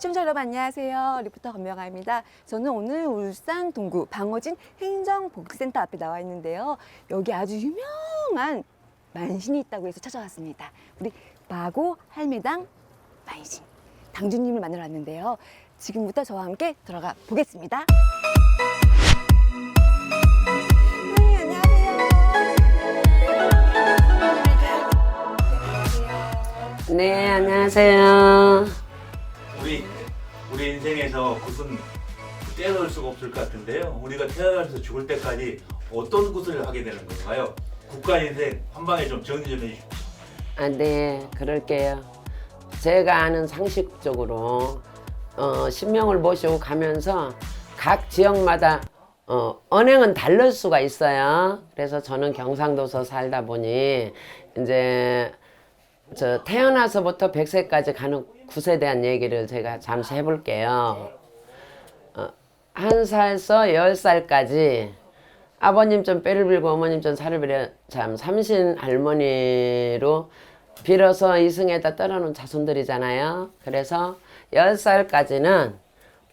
시청자 여러분 안녕하세요. 리포터 권명아입니다. 저는 오늘 울산 동구 방어진 행정복지센터 앞에 나와 있는데요. 여기 아주 유명한 만신이 있다고 해서 찾아왔습니다. 우리 마고 할매당 만신 당주님을 만나러 왔는데요. 지금부터 저와 함께 들어가 보겠습니다. 네, 안녕하세요. 네, 안녕하세요. 우리 인생에서 무슨 떼어놓을 수가 없을 것 같은데요. 우리가 태어나서 죽을 때까지 어떤 것을 하게 되는 건가요? 국가 인생 한 방에 좀 정리 좀 해주십시오. 네, 그럴게요. 제가 아는 상식적으로 신명을 모시고 가면서 각 지역마다 언행은 다를 수가 있어요. 그래서 저는 경상도서 살다 보니 이제 저 태어나서부터 100세까지 가는 굿에 대한 얘기를 제가 잠시 해볼게요. 1살에서 10살까지 아버님 좀 뼈를 빌고 어머님 좀 살을 빌어 참 삼신 할머니로 빌어서 이승에다 떨어놓은 자손들이잖아요. 그래서 10살까지는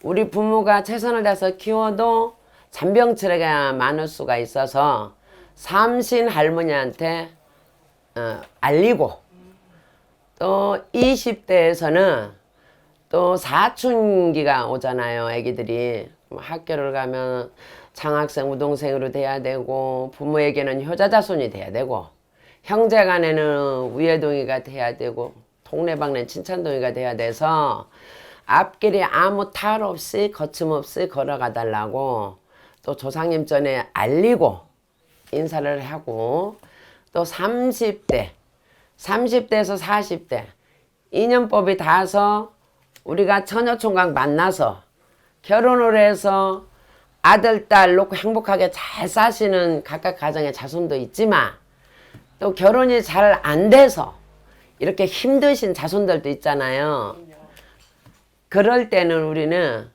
우리 부모가 최선을 다해서 키워도 잔병치레가 많을 수가 있어서 삼신 할머니한테 알리고, 또 20대에서는 또 사춘기가 오잖아요. 애기들이 학교를 가면 장학생, 우동생으로 돼야 되고, 부모에게는 효자자손이 돼야 되고, 형제간에는 위애동이가 돼야 되고, 동네방네 친찬동이가 돼야 돼서 앞길에 아무 탈 없이 거침없이 걸어가 달라고 또 조상님 전에 알리고 인사를 하고, 또 30대에서 40대 인연법이 닿아서 우리가 처녀총각 만나서 결혼을 해서 아들, 딸 놓고 행복하게 잘 사시는 각각 가정의 자손도 있지만, 또 결혼이 잘 안 돼서 이렇게 힘드신 자손들도 있잖아요. 그럴 때는 우리는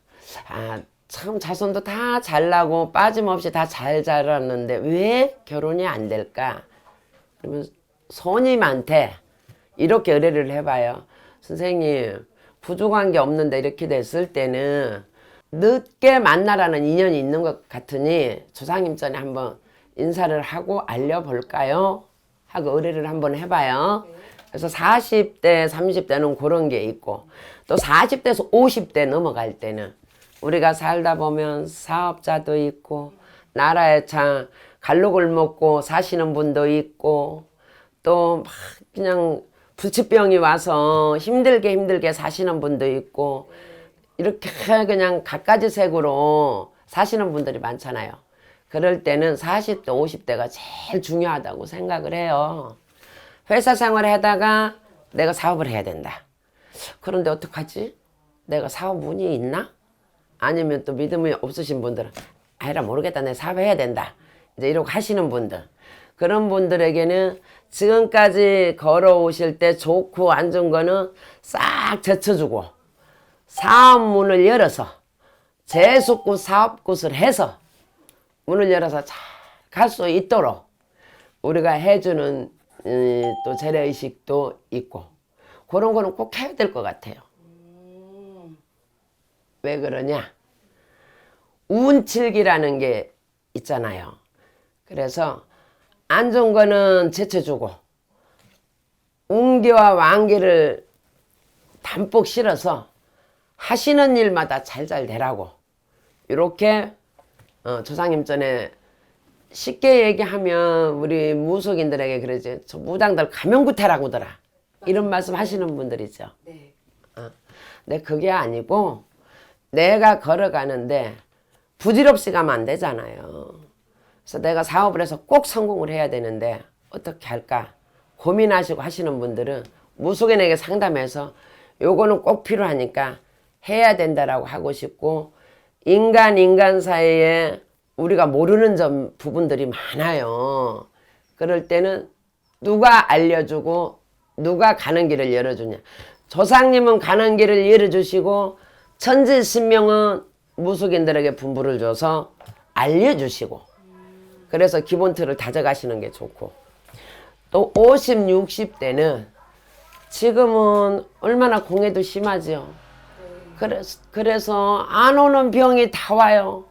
참 자손도 다 잘나고 빠짐없이 다 잘 자랐는데 왜 결혼이 안 될까? 그러면 손님한테 이렇게 의뢰를 해봐요. 선생님, 부족한 게 없는데 이렇게 됐을 때는 늦게 만나라는 인연이 있는 것 같으니 조상님 전에 한번 인사를 하고 알려볼까요? 하고 의뢰를 한번 해봐요. 그래서 40대, 30대는 그런 게 있고, 또 40대에서 50대 넘어갈 때는 우리가 살다 보면 사업자도 있고, 나라에 참 갈록을 먹고 사시는 분도 있고, 또 막 그냥 불치병이 와서 힘들게 사시는 분도 있고, 이렇게 그냥 갖가지 색으로 사시는 분들이 많잖아요. 그럴 때는 40대, 50대가 제일 중요하다고 생각을 해요. 회사 생활을 하다가 내가 사업을 해야 된다. 그런데 어떡하지? 내가 사업 운이 있나? 아니면 또 믿음이 없으신 분들은 아이라 모르겠다, 내 사업해야 된다. 이제 이러고 하시는 분들. 그런 분들에게는 지금까지 걸어오실 때 좋고 안 좋은 거는 싹 제쳐주고, 사업 문을 열어서 재수굿 사업굿을 해서 문을 열어서 잘 갈 수 있도록 우리가 해주는 또 재래의식도 있고, 그런 거는 꼭 해야 될 것 같아요. 왜 그러냐? 운칠기라는 게 있잖아요. 그래서 안 좋은 거는 제쳐주고, 운기와 완기를 담뿍 실어서 하시는 일마다 잘 되라고, 이렇게 조상님 전에 쉽게 얘기하면 우리 무속인들에게 그러지, 저 무당들 가면구태라고더라, 이런 말씀 하시는 분들이죠. 네. 근데 그게 아니고, 내가 걸어가는데 부질없이 가면 안 되잖아요. 그래서 내가 사업을 해서 꼭 성공을 해야 되는데 어떻게 할까 고민하시고 하시는 분들은 무속인에게 상담해서 요거는 꼭 필요하니까 해야 된다라고 하고 싶고, 인간 사이에 우리가 모르는 부분들이 많아요. 그럴 때는 누가 알려주고 누가 가는 길을 열어주냐. 조상님은 가는 길을 열어주시고, 천지신명은 무속인들에게 분부를 줘서 알려주시고, 그래서 기본 틀을 다져가시는 게 좋고, 또 50, 60대는 지금은 얼마나 공해도 심하죠. 그래서 안 오는 병이 다 와요.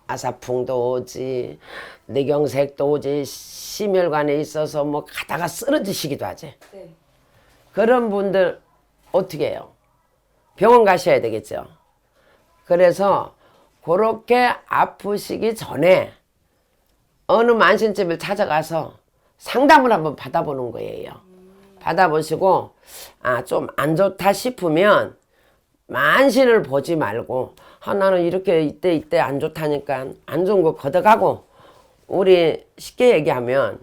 아사풍도 오지, 뇌경색도 오지, 심혈관에 있어서 뭐 가다가 쓰러지시기도 하지. 네. 그런 분들 어떻게 해요? 병원 가셔야 되겠죠. 그래서 그렇게 아프시기 전에 어느 만신집을 찾아가서 상담을 한번 받아보는 거예요. 받아보시고 좀 안 좋다 싶으면 만신을 보지 말고 나는 이렇게 이때 안 좋다니까 안 좋은 거 걷어가고, 우리 쉽게 얘기하면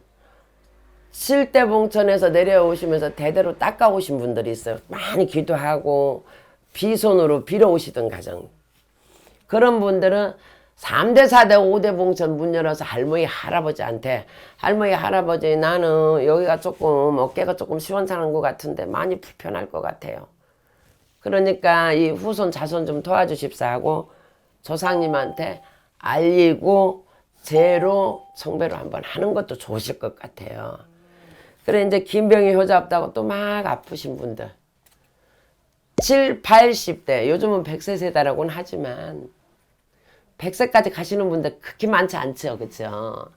실대봉천에서 내려오시면서 대대로 닦아오신 분들이 있어요. 많이 기도하고 비손으로 빌어오시던 가정. 그런 분들은 3대 4대 5대 봉천 문 열어서 할머니 할아버지한테, 할머니 할아버지 나는 여기가 조금 어깨가 조금 시원찮은 것 같은데 많이 불편할 것 같아요. 그러니까 이 후손 자손 좀 도와주십사 하고 조상님한테 알리고 제로 청배로 한번 하는 것도 좋으실 것 같아요. 그래 이제 김병이 효자 없다고 또 막 아프신 분들 7, 80대, 요즘은 100세 세다라고는 하지만 100세까지 가시는 분들 그렇게 많지 않죠. 그죠?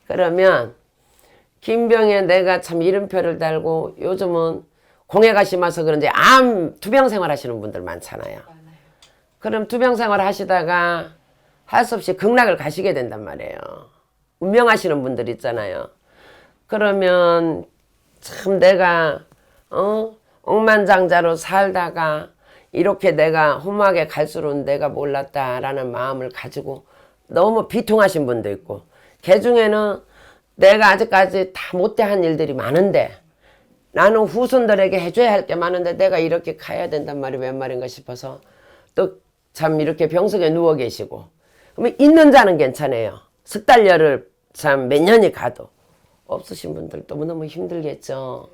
그러면 김병에 내가 참 이름표를 달고 요즘은 공해가 심해서 그런지 암 투병 생활 하시는 분들 많잖아요. 그럼 투병 생활 하시다가 할 수 없이 극락을 가시게 된단 말이에요. 운명하시는 분들 있잖아요. 그러면 참 내가 억만장자로 살다가 이렇게 내가 험하게 갈수록 내가 몰랐다라는 마음을 가지고 너무 비통하신 분도 있고, 그 중에는 내가 아직까지 다 못대한 일들이 많은데 나는 후손들에게 해줘야 할 게 많은데 내가 이렇게 가야 된단 말이 웬 말인가 싶어서 또 참 이렇게 병석에 누워 계시고, 그러면 있는 자는 괜찮아요. 석달열을 참 몇 년이 가도 없으신 분들 너무너무 힘들겠죠.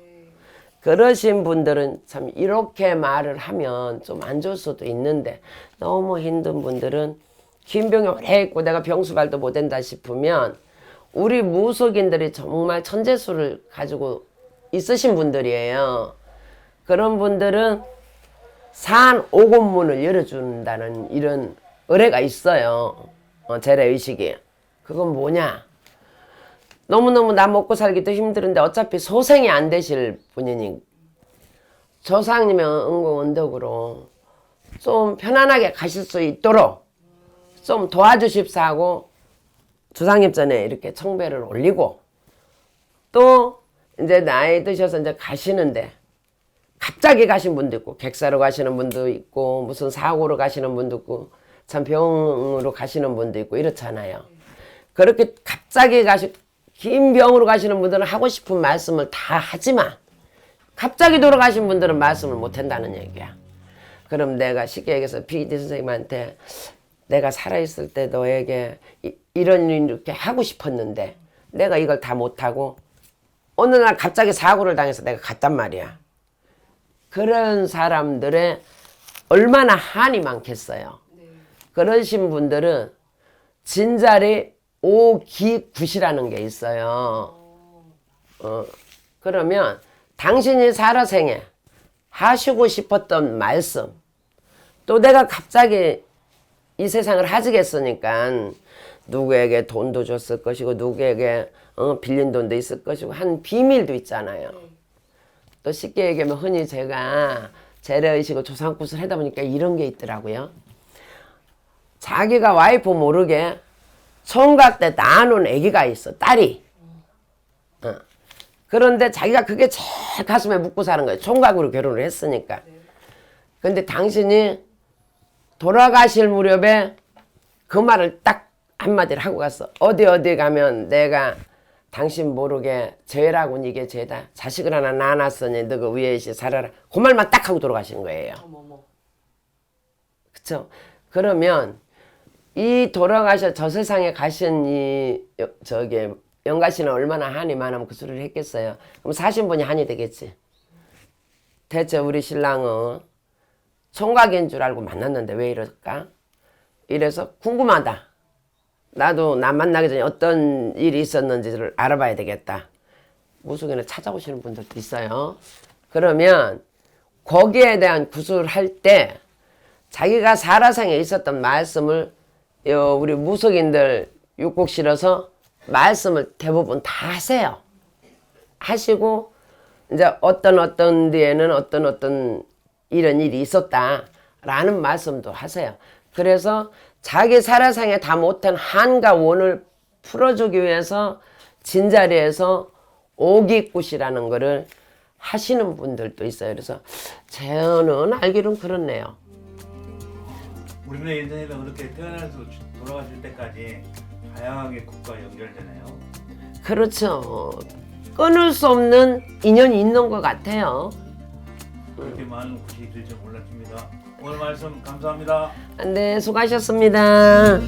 그러신 분들은 참 이렇게 말을 하면 좀 안 좋을 수도 있는데, 너무 힘든 분들은 김병이 오래 있고 내가 병수발도 못 된다 싶으면 우리 무속인들이 정말 천재수를 가지고 있으신 분들이에요. 그런 분들은 산 오곤문을 열어준다는 이런 의뢰가 있어요. 재래의식이. 그건 뭐냐? 너무너무 나 먹고 살기도 힘들은데 어차피 소생이 안 되실 분이니 조상님의 응고 원덕으로 좀 편안하게 가실 수 있도록 좀 도와주십사 하고 조상님 전에 이렇게 청배를 올리고, 또 이제 나이 드셔서 이제 가시는데 갑자기 가신 분도 있고 객사로 가시는 분도 있고 무슨 사고로 가시는 분도 있고 참 병으로 가시는 분도 있고 이렇잖아요. 그렇게 갑자기 긴 병으로 가시는 분들은 하고 싶은 말씀을 다 하지만 갑자기 돌아가신 분들은 말씀을 못 한다는 얘기야. 그럼 내가 쉽게 얘기해서 PD 선생님한테 내가 살아있을 때 너에게 이런 이렇게 하고 싶었는데 내가 이걸 다 못하고 어느 날 갑자기 사고를 당해서 내가 갔단 말이야. 그런 사람들의 얼마나 한이 많겠어요. 그러신 분들은 진자리 오기굿이라는 게 있어요. 그러면 당신이 살아생에 하시고 싶었던 말씀, 또 내가 갑자기 이 세상을 하지겠으니까 누구에게 돈도 줬을 것이고 누구에게 빌린 돈도 있을 것이고 한 비밀도 있잖아요. 또 쉽게 얘기하면 흔히 제가 재래의식을 조상굿을 하다 보니까 이런 게 있더라고요. 자기가 와이프 모르게 총각 때 낳아놓은 아기가 있어, 딸이. 그런데 자기가 그게 제일 가슴에 묻고 사는 거예요. 총각으로 결혼을 했으니까. 근데 당신이 돌아가실 무렵에 그 말을 딱 한마디를 하고 갔어. 어디 가면 내가 당신 모르게 죄라고는 이게 죄다. 자식을 하나 낳아놨으니 너가 위에 있이 살아라. 그 말만 딱 하고 돌아가신 거예요. 그쵸? 그러면 이 돌아가셔 저 세상에 가신 이 영가씨는 얼마나 한이 많으면 그 소리를 했겠어요. 그럼 사신 분이 한이 되겠지. 대체 우리 신랑은 총각인 줄 알고 만났는데 왜 이럴까? 이래서 궁금하다. 나도 남 만나기 전에 어떤 일이 있었는지를 알아봐야 되겠다. 무속인을 찾아오시는 분들도 있어요. 그러면 거기에 대한 구술을 할 때 자기가 살아생에 있었던 말씀을 우리 무속인들 육곡 실어서 말씀을 대부분 다 하세요. 하시고 이제 어떤 데에는 어떤 이런 일이 있었다라는 말씀도 하세요. 그래서 자기 살아생에 다 못한 한과 원을 풀어주기 위해서 진자리에서 오기굿이라는 거를 하시는 분들도 있어요. 그래서 저는 알기로는 그렇네요. 우리는 인생에서 그렇게 태어나서 돌아가실 때까지 다양하게 국과 연결되네요. 그렇죠. 끊을 수 없는 인연이 있는 것 같아요. 그렇게 많은 굿이 있을 줄 몰랐습니다. 오늘 말씀 감사합니다. 네, 수고하셨습니다.